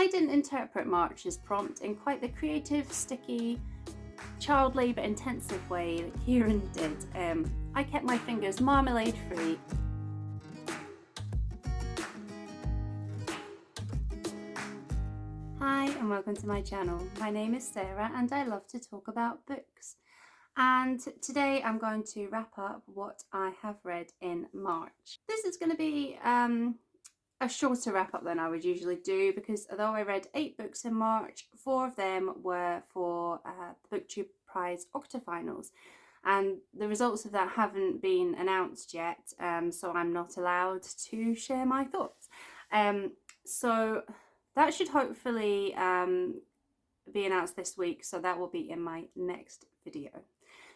I didn't interpret March's prompt in quite the creative, sticky, child labour intensive way that Kieran did. I kept my fingers marmalade free. Hi and welcome to my channel. My name is Sarah and I love to talk about books. And today I'm going to wrap up what I have read in March. This is going to be a shorter wrap up than I would usually do, because although I read 8 books in March, 4 of them were for the Booktube Prize octafinals, and the results of that haven't been announced yet, so I'm not allowed to share my thoughts. So that should hopefully be announced this week, so that will be in my next video.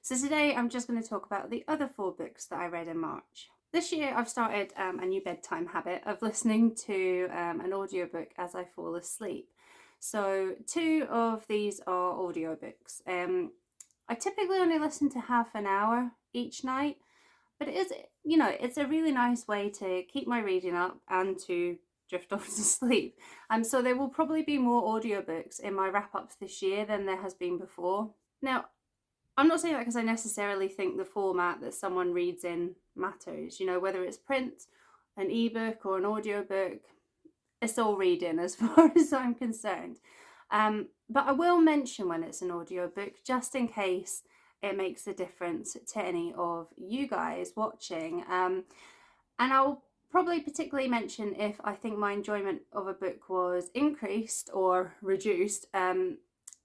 So today I'm just going to talk about the other 4 books that I read in March. This year I've started a new bedtime habit of listening to an audiobook as I fall asleep. So 2 of these are audiobooks. I typically only listen to half an hour each night, but it is, you know, it's a really nice way to keep my reading up and to drift off to sleep. So there will probably be more audiobooks in my wrap-ups this year than there has been before. Now, I'm not saying that because I necessarily think the format that someone reads in matters. You know, whether it's print, an ebook or an audiobook, it's all reading as far as I'm concerned. But I will mention when it's an audiobook, just in case it makes a difference to any of you guys watching. And I'll probably particularly mention if I think my enjoyment of a book was increased or reduced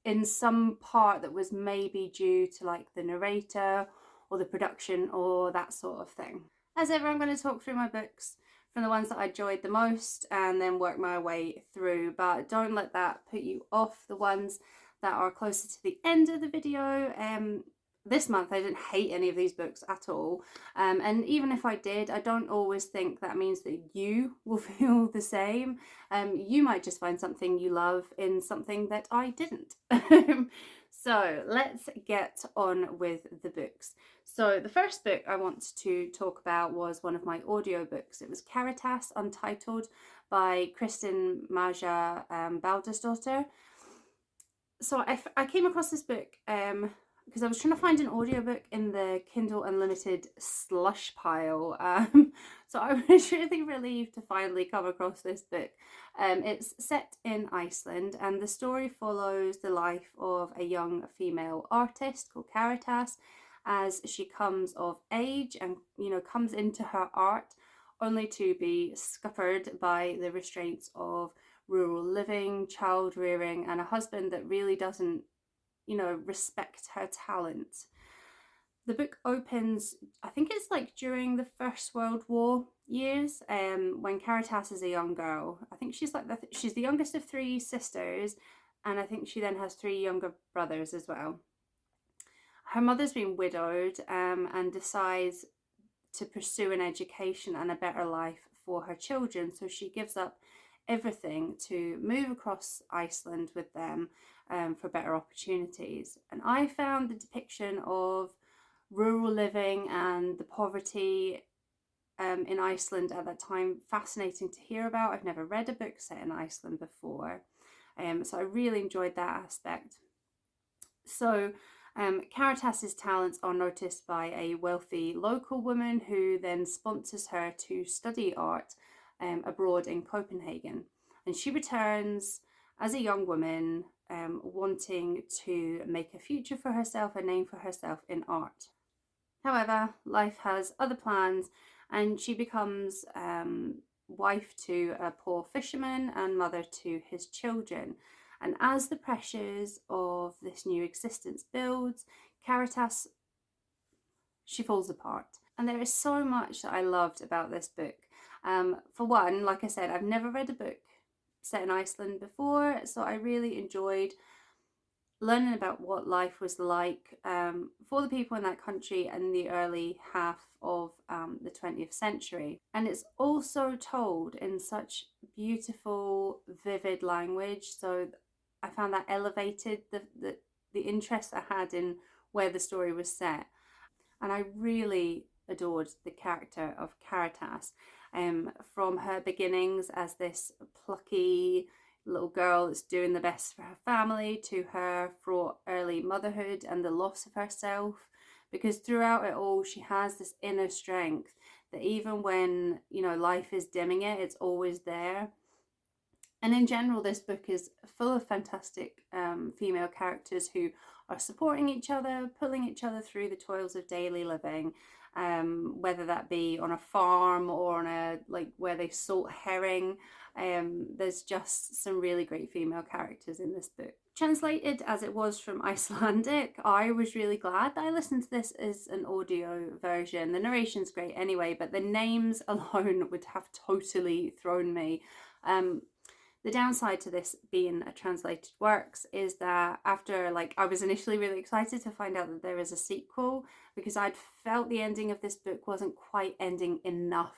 in some part that was maybe due to like the narrator or the production or that sort of thing. As ever, I'm going to talk through my books from the ones that I enjoyed the most and then work my way through, but don't let that put you off the ones that are closer to the end of the video. This month I didn't hate any of these books at all, and even if I did, I don't always think that means that you will feel the same. You might just find something you love in something that I didn't. So let's get on with the books. So the first book I want to talk about was one of my audiobooks. It was Karitas, Untitled by Kristín, Marja, Baldursdóttir. So I came across this book because I was trying to find an audiobook in the Kindle Unlimited slush pile. So I was really relieved to finally come across this book. It's set in Iceland, and the story follows the life of a young female artist called Karitas as she comes of age and, you know, comes into her art only to be scuppered by the restraints of rural living, child rearing, and a husband that really doesn't, you know, respect her talent. The book opens, I think it's like during the First World War years, when Karitas is a young girl. I think she's like she's the youngest of 3 sisters, and I think she then has 3 younger brothers as well. Her mother's been widowed and decides to pursue an education and a better life for her children, so she gives up everything to move across Iceland with them for better opportunities. And I found the depiction of rural living and the poverty in Iceland at that time fascinating to hear about. I've never read a book set in Iceland before, so I really enjoyed that aspect. So Karitas's talents are noticed by a wealthy local woman who then sponsors her to study art abroad in Copenhagen, and she returns as a young woman wanting to make a future for herself, a name for herself in art. However, life has other plans, and she becomes wife to a poor fisherman and mother to his children. And as the pressures of this new existence builds, Karitas, she falls apart. And there is so much that I loved about this book. For one, like I said, I've never read a book set in Iceland before, so I really enjoyed learning about what life was like for the people in that country in the early half of the 20th century. And it's also told in such beautiful, vivid language, so I found that elevated the interest I had in where the story was set. And I really adored the character of Karitas, from her beginnings as this plucky, little girl that's doing the best for her family, to her fraught early motherhood and the loss of herself. Because throughout it all, she has this inner strength that even when, you know, life is dimming it, it's always there. And in general, this book is full of fantastic female characters who are supporting each other, pulling each other through the toils of daily living, whether that be on a farm or on a, like, where they salt herring. There's just some really great female characters in this book. Translated as it was from Icelandic, I was really glad that I listened to this as an audio version. The narration's great anyway, but the names alone would have totally thrown me. The downside to this being a translated works is that after, like, I was initially really excited to find out that there is a sequel, because I'd felt the ending of this book wasn't quite ending enough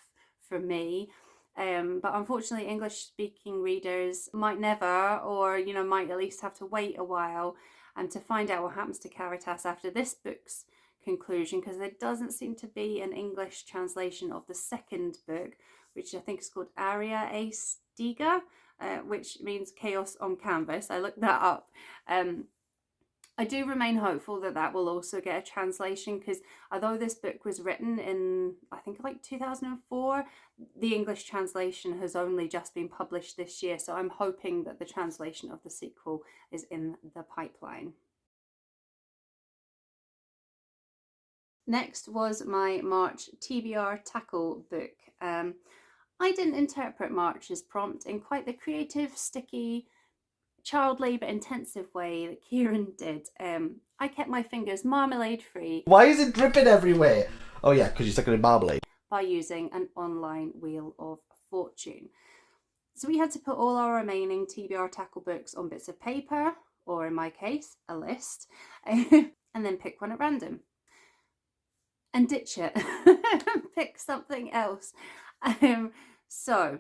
for me. But unfortunately, English speaking readers might never, or, you know, might at least have to wait a while to find out what happens to Karitas after this book's conclusion, because there doesn't seem to be an English translation of the second book, which I think is called Aria A Stiga, which means chaos on canvas. I looked that up. I do remain hopeful that that will also get a translation, because although this book was written in, I think, like 2004, the English translation has only just been published this year. So I'm hoping that the translation of the sequel is in the pipeline. Next was my March TBRTackle book. I didn't interpret March's prompt in quite the creative, sticky, child labour intensive way that Kieran did. I kept my fingers marmalade free. Why is it dripping everywhere? Oh yeah, because you stuck it in marmalade. By using an online wheel of fortune. So we had to put all our remaining TBRTackle books on bits of paper, or in my case, a list, and then pick one at random. And ditch it. Pick something else. So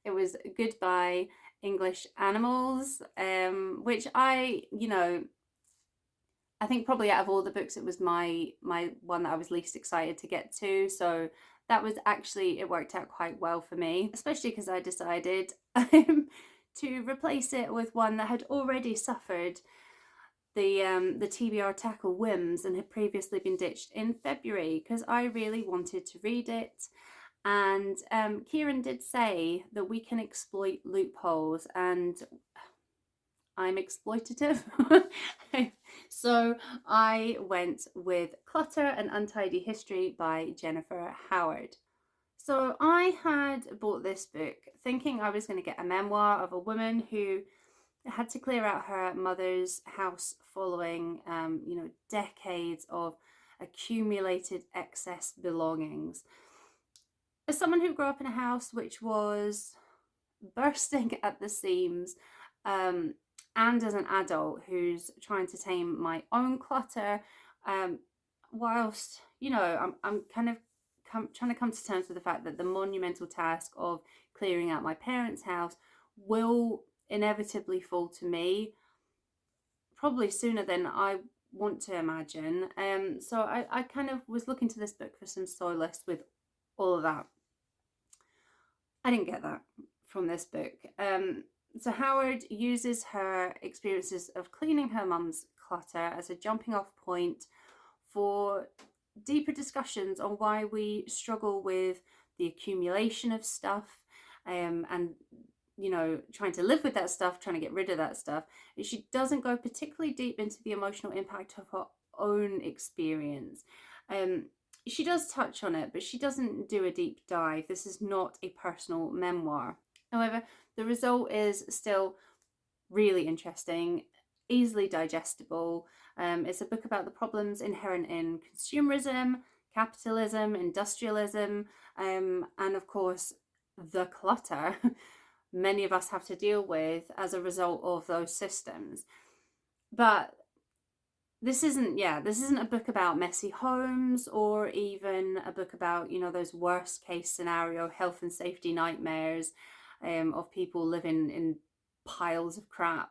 it was Goodbye English Animals, which I think probably out of all the books, it was my one that I was least excited to get to. So that was actually, it worked out quite well for me, especially because I decided to replace it with one that had already suffered the TBRTackle whims and had previously been ditched in February, because I really wanted to read it. And Kieran did say that we can exploit loopholes, and I'm exploitative. So I went with Clutter, an Untidy History by Jennifer Howard. So I had bought this book thinking I was going to get a memoir of a woman who had to clear out her mother's house following, decades of accumulated excess belongings. As someone who grew up in a house which was bursting at the seams, and as an adult who's trying to tame my own clutter, whilst, I'm kind of trying to come to terms with the fact that the monumental task of clearing out my parents' house will inevitably fall to me, probably sooner than I want to imagine. So I kind of was looking to this book for some solace with all of that. I didn't get that from this book. So Howard uses her experiences of cleaning her mum's clutter as a jumping off point for deeper discussions on why we struggle with the accumulation of stuff, and trying to live with that stuff, trying to get rid of that stuff. She doesn't go particularly deep into the emotional impact of her own experience. She does touch on it, but she doesn't do a deep dive. This is not a personal memoir. However, the result is still really interesting, easily digestible. It's a book about the problems inherent in consumerism, capitalism, industrialism, and of course, the clutter many of us have to deal with as a result of those systems. But this isn't a book about messy homes, or even a book about, those worst case scenario health and safety nightmares of people living in piles of crap.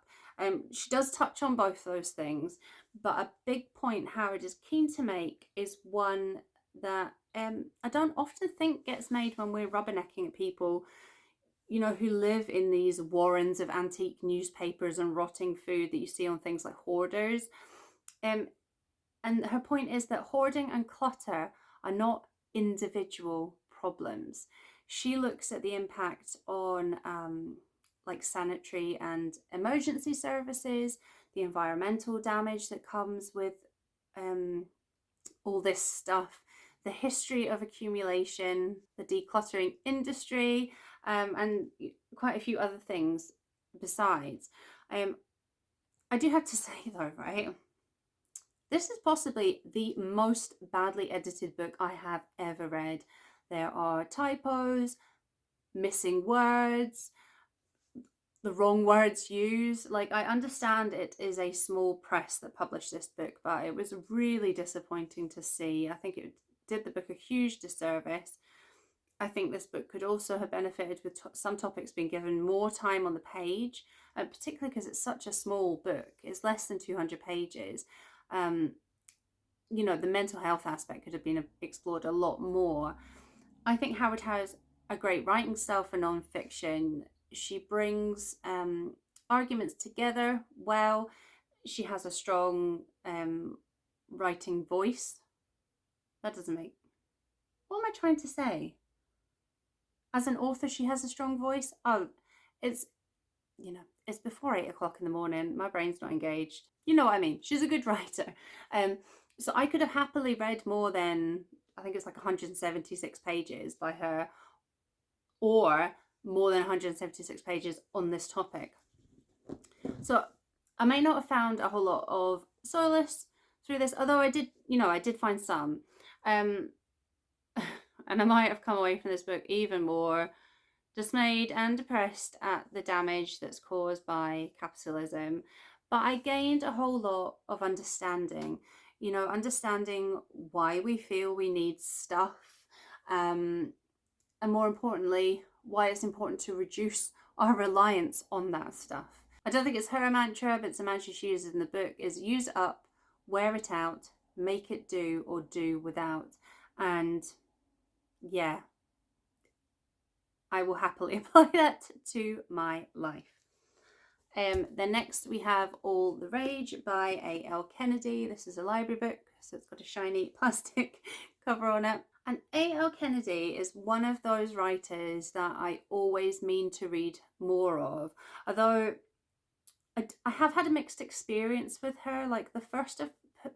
She does touch on both those things, but a big point Howard is keen to make is one that I don't often think gets made when we're rubbernecking at people, you know, who live in these warrens of antique newspapers and rotting food that you see on things like Hoarders. And her point is that hoarding and clutter are not individual problems. She looks at the impact on like sanitary and emergency services, the environmental damage that comes with all this stuff, the history of accumulation, the decluttering industry, and quite a few other things besides. I do have to say though, right? This is possibly the most badly edited book I have ever read. There are typos, missing words, the wrong words used. Like, I understand it is a small press that published this book, but it was really disappointing to see. I think it did the book a huge disservice. I think this book could also have benefited with some topics being given more time on the page, particularly because it's such a small book. It's less than 200 pages. You know, the mental health aspect could have been explored a lot more. I think Howard has a great writing style for non-fiction. She brings arguments together well. She has a strong writing voice. That doesn't make... What am I trying to say? As an author, she has a strong voice. Oh, it's, you know, it's before 8 o'clock in the morning. My brain's not engaged. You know what I mean? She's a good writer. So I could have happily read more than, I think it's like 176 pages by her, or more than 176 pages on this topic. So I may not have found a whole lot of solace through this, although I did, you know, I did find some. And I might have come away from this book even more dismayed and depressed at the damage that's caused by capitalism. But I gained a whole lot of understanding, you know, understanding why we feel we need stuff, and more importantly, why it's important to reduce our reliance on that stuff. I don't think it's her mantra, but it's a mantra she uses in the book, is use it up, wear it out, make it do, or do without. And yeah, I will happily apply that to my life. Then next we have All the Rage by A.L. Kennedy. This is a library book, so it's got a shiny plastic cover on it. And A.L. Kennedy is one of those writers that I always mean to read more of. Although I have had a mixed experience with her. Like, the first of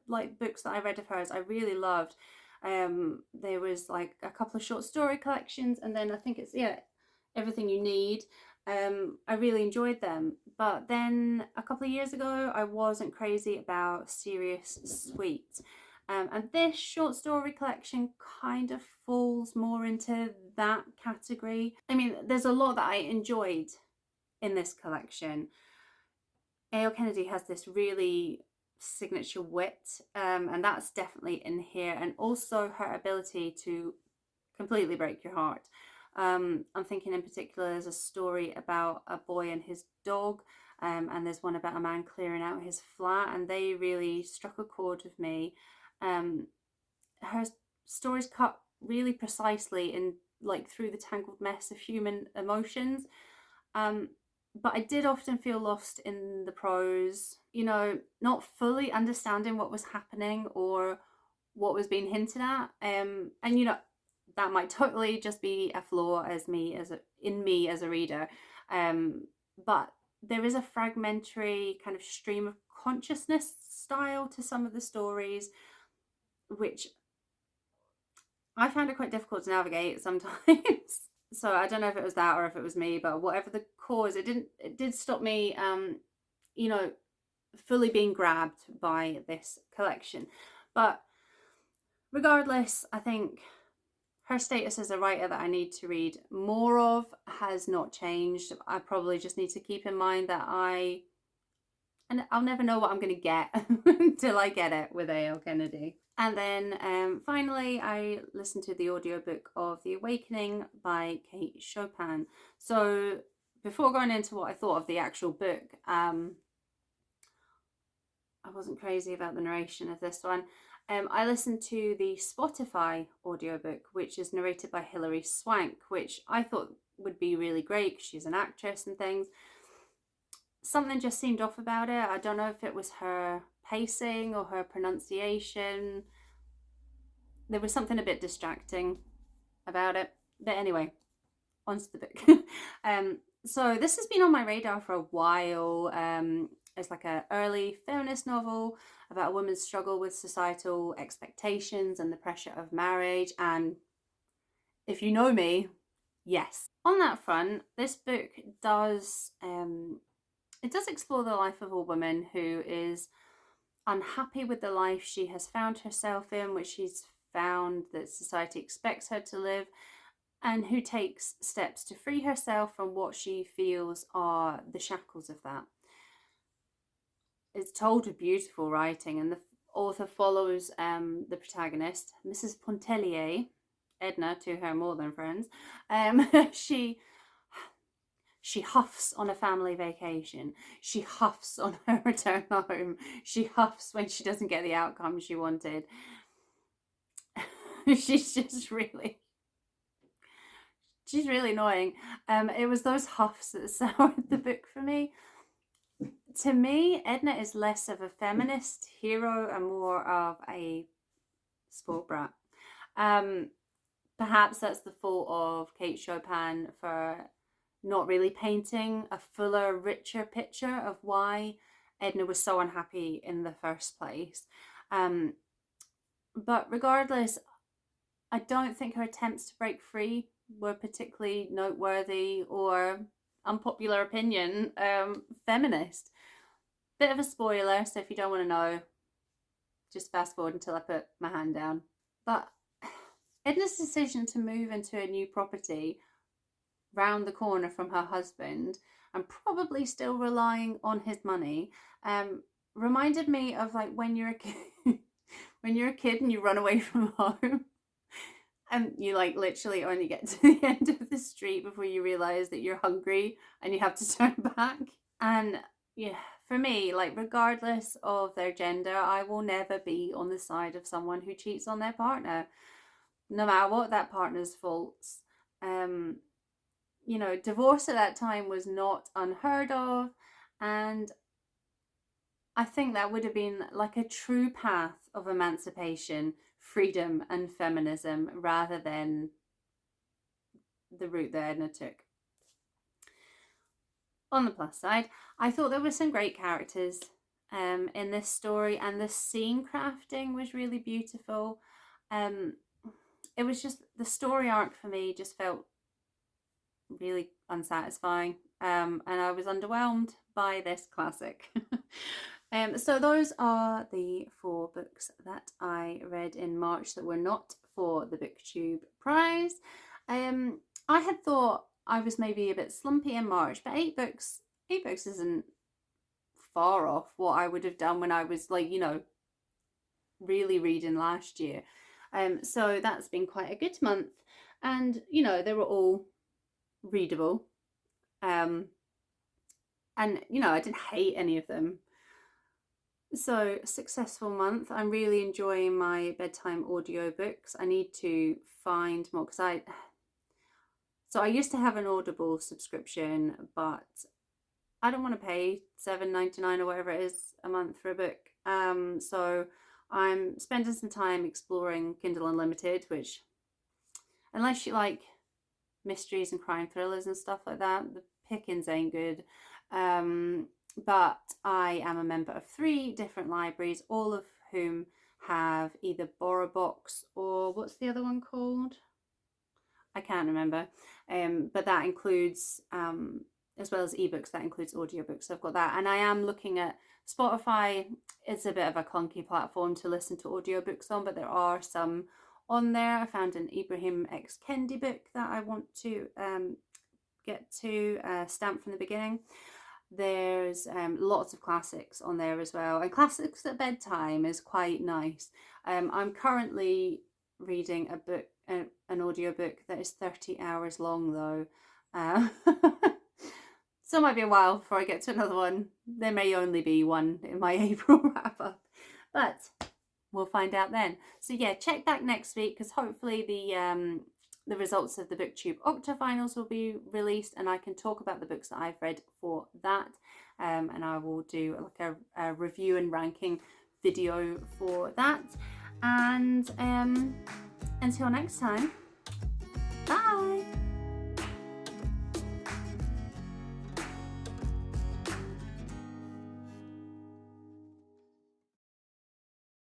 like books that I read of hers I really loved. There was like a couple of short story collections, and then I think it's Everything You Need. I really enjoyed them, but then a couple of years ago I wasn't crazy about Serious Sweet, and this short story collection kind of falls more into that category. I mean, there's a lot that I enjoyed in this collection. A.L. Kennedy has this really signature wit, and that's definitely in here, and also her ability to completely break your heart. I'm thinking in particular there's a story about a boy and his dog, and there's one about a man clearing out his flat, and they really struck a chord with me. Her stories cut really precisely in, like, through the tangled mess of human emotions, but I did often feel lost in the prose, you know, not fully understanding what was happening or what was being hinted at, and you know, that might totally just be a flaw in me as a reader, but there is a fragmentary kind of stream of consciousness style to some of the stories, which I found it quite difficult to navigate sometimes. So I don't know if it was that or if it was me, but whatever the cause, it did stop me, you know, fully being grabbed by this collection. But regardless, I think her status as a writer that I need to read more of has not changed. I probably just need to keep in mind that I'll never know what I'm going to get until I get it with A.L. Kennedy. And then finally, I listened to the audiobook of The Awakening by Kate Chopin. So before going into what I thought of the actual book, I wasn't crazy about the narration of this one. I listened to the Spotify audiobook, which is narrated by Hilary Swank, which I thought would be really great because she's an actress and things. Something just seemed off about it. I don't know if it was her pacing or her pronunciation. There was something a bit distracting about it. But anyway, onto the book. So this has been on my radar for a while. It's like an early feminist novel about a woman's struggle with societal expectations and the pressure of marriage. And if you know me, yes. On that front, this book does explore the life of a woman who is unhappy with the life she has found herself in, which she's found that society expects her to live, and who takes steps to free herself from what she feels are the shackles of that. It's told with beautiful writing, and the author follows the protagonist, Mrs. Pontellier, Edna to her more than friends. She huffs on a family vacation. She huffs on her return home. She huffs when she doesn't get the outcome she wanted. She's really annoying. It was those huffs that soured the book for me. To me, Edna is less of a feminist hero and more of a sport brat. Perhaps that's the fault of Kate Chopin for not really painting a fuller, richer picture of why Edna was so unhappy in the first place. But regardless, I don't think her attempts to break free were particularly noteworthy or, unpopular opinion, feminist. Bit of a spoiler, so if you don't want to know, just fast forward until I put my hand down. But Edna's decision to move into a new property round the corner from her husband and probably still relying on his money reminded me of like when you're a kid when you're a kid and you run away from home and you like literally only get to the end of the street before you realize that you're hungry and you have to turn back. And yeah, for me, like regardless of their gender, I will never be on the side of someone who cheats on their partner, no matter what that partner's faults. Divorce at that time was not unheard of, and I think that would have been like a true path of emancipation, freedom, and feminism rather than the route that Edna took. On the plus side, I thought there were some great characters in this story, and the scene crafting was really beautiful. It was just the story arc for me just felt really unsatisfying, and I was underwhelmed by this classic. So those are the 4 books that I read in March that were not for the Booktube Prize. I had thought I was maybe a bit slumpy in March, but 8 books isn't far off what I would have done when I was really reading last year. So that's been quite a good month, and they were all readable, and I didn't hate any of them. So successful month. I'm really enjoying my bedtime audiobooks. I need to find more because I used to have an Audible subscription, but I don't want to pay $7.99 or whatever it is a month for a book. So I'm spending some time exploring Kindle Unlimited, which, unless you like mysteries and crime thrillers and stuff like that, the pickings ain't good. But I am a member of 3 different libraries, all of whom have either BorrowBox or what's the other one called? I can't remember. But that includes, as well as ebooks, that includes audiobooks. So I've got that. And I am looking at Spotify. It's a bit of a clunky platform to listen to audiobooks on, but there are some on there. I found an Ibrahim X. Kendi book that I want to get to, Stamped from the Beginning. There's lots of classics on there as well, and classics at bedtime is quite nice. I'm currently reading a book, an audiobook that is 30 hours long though, so it might be a while before I get to another one. There may only be one in my April wrap up, but we'll find out then. So yeah, check back next week because hopefully the the results of the Booktube Octafinals will be released, and I can talk about the books that I've read for that. And I will do like a review and ranking video for that. And until next time.